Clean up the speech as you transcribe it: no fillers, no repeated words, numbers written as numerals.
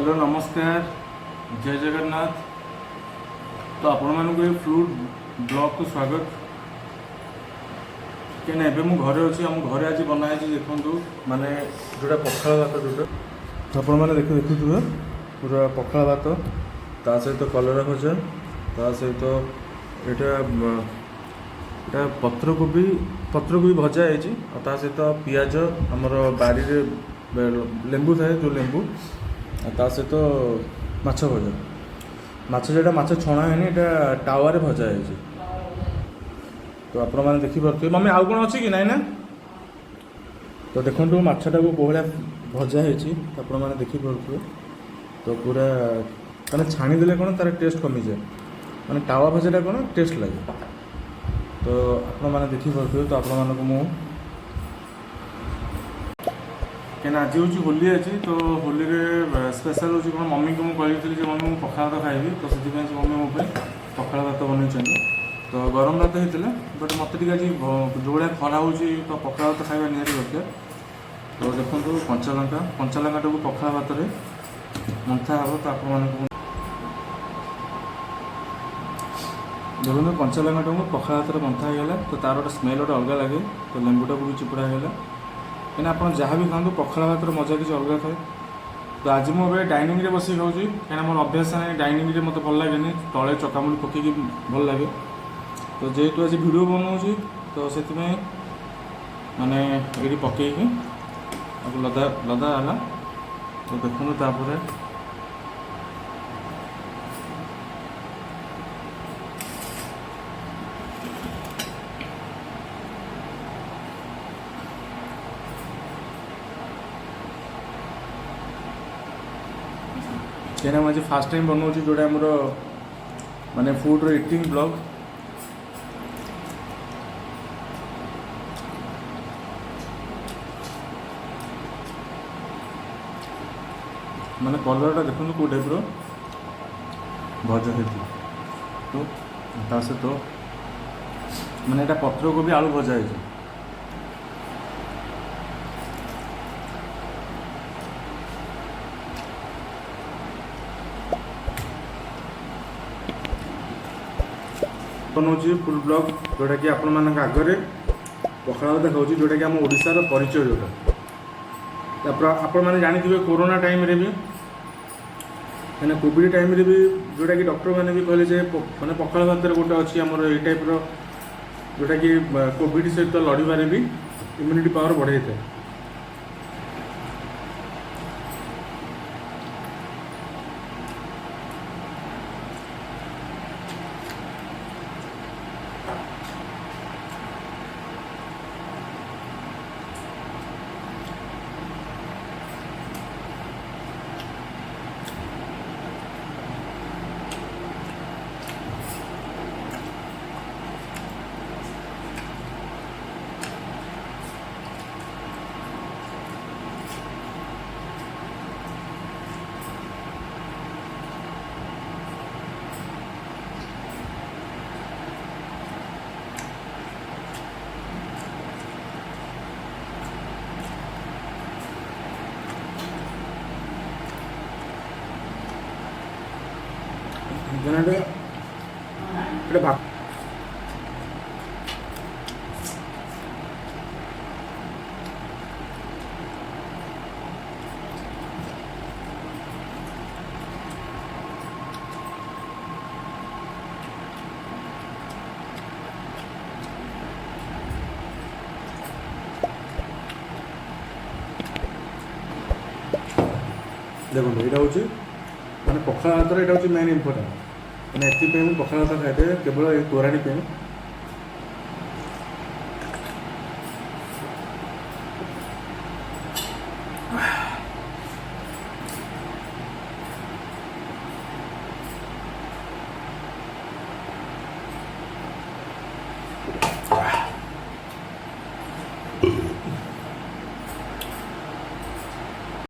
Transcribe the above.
Hello नमस्कार जय जगन्नाथ। तो आपण मानक ये फ्रूट ब्लॉग को स्वागत। क्या एबे मु घरे अच्छी आम घरे आज बनाई देखु माने जोटा पखाल भात जोटा तो आपण मैंने देखुए पूरा पखाल भात ता सहित कलरा भजा ता सहित यहाँ पत्रकोबी भजा है ता सहित पियाज आमर बाड़ी लेंबू थाए जो लेंबू ता सहित माछ भजा जोटा माछ छणा है यहाँ टावर भजा है। तो आपण मैंने देखिपे मम्मी आउ कौन अच्छी कि नाई ना। तो देखो माछटा को कोहलिया भजा है मैंने देखिपे तो पूरा मैंने छाणीदे कौन तार टेस्ट कमी जाए मैंने टावा भजाटा कौन टेस्ट लगे। तो आपण मैंने देखिपे तो आपण मानक मु क्या आज हूँ होली अच्छी तो होली स्पेशल हूँ कौन मम्मी को मुझे मम्मी मुझे पखाल भात खाइबी तो से मम्मी मो पखाल भात बनई तो गरम भात होता बट मत आज जो भाया खरा हो तो पखाल भात खाଇବା निहाती दरकार। तो देखो कंचा लंका को पखाल भात मंथा हे तो आप देखो कंचा लंका को पखाल भात मंथा होगा तो तार गोटे स्मेल गोटे अलग लगे। तो लेंबूटा को भी चिपुड़ा होगा कहीं आप जहाँ भी खाते पखाल भातर मजा किसी अलग थाए। तो आज मुझे डाइनिंग बस खाऊँ कहीं मोर अभ्यास ना डाइनिंग मत भल लगे तले चकामुड़ी पकईकि भल लगे। तो जेहेतु आज वीडियो बनाऊँ तो से माने ये पकईकि लदा लदा है। तो देखो तापर क्या आज फास्ट टाइम बनाऊँ जोटा आमर माने फूड इटिंग ब्लॉग। माने कलरटा देखो कौ टाइप भजा है तो सहित माने यहाँ पत्रकोबी आलू भजा है। बनाऊँ फुल ब्लॉग जोटा कि आपण मान आगे पखाल भात खाऊँ जोटा कि आम ओडिशार परिचय जोटा आपण मैंने जानी कोरोना टाइम रे भी मैंने कोविड टाइम रे भी जोटा कि डॉक्टर मैंने भी कहले मैंने पखाल भात गोटे अच्छी आमर ये टाइप जोटा कि कोविड सहित लड़ारे भी इम्यूनिटी पावर बढ़ाई था। भात देखो यहाँ हूँ मैंने पखाल भातर यहाँ हूँ मेन इम्पोर्टाट मैंने पखाल भात खाए केवल तोराणी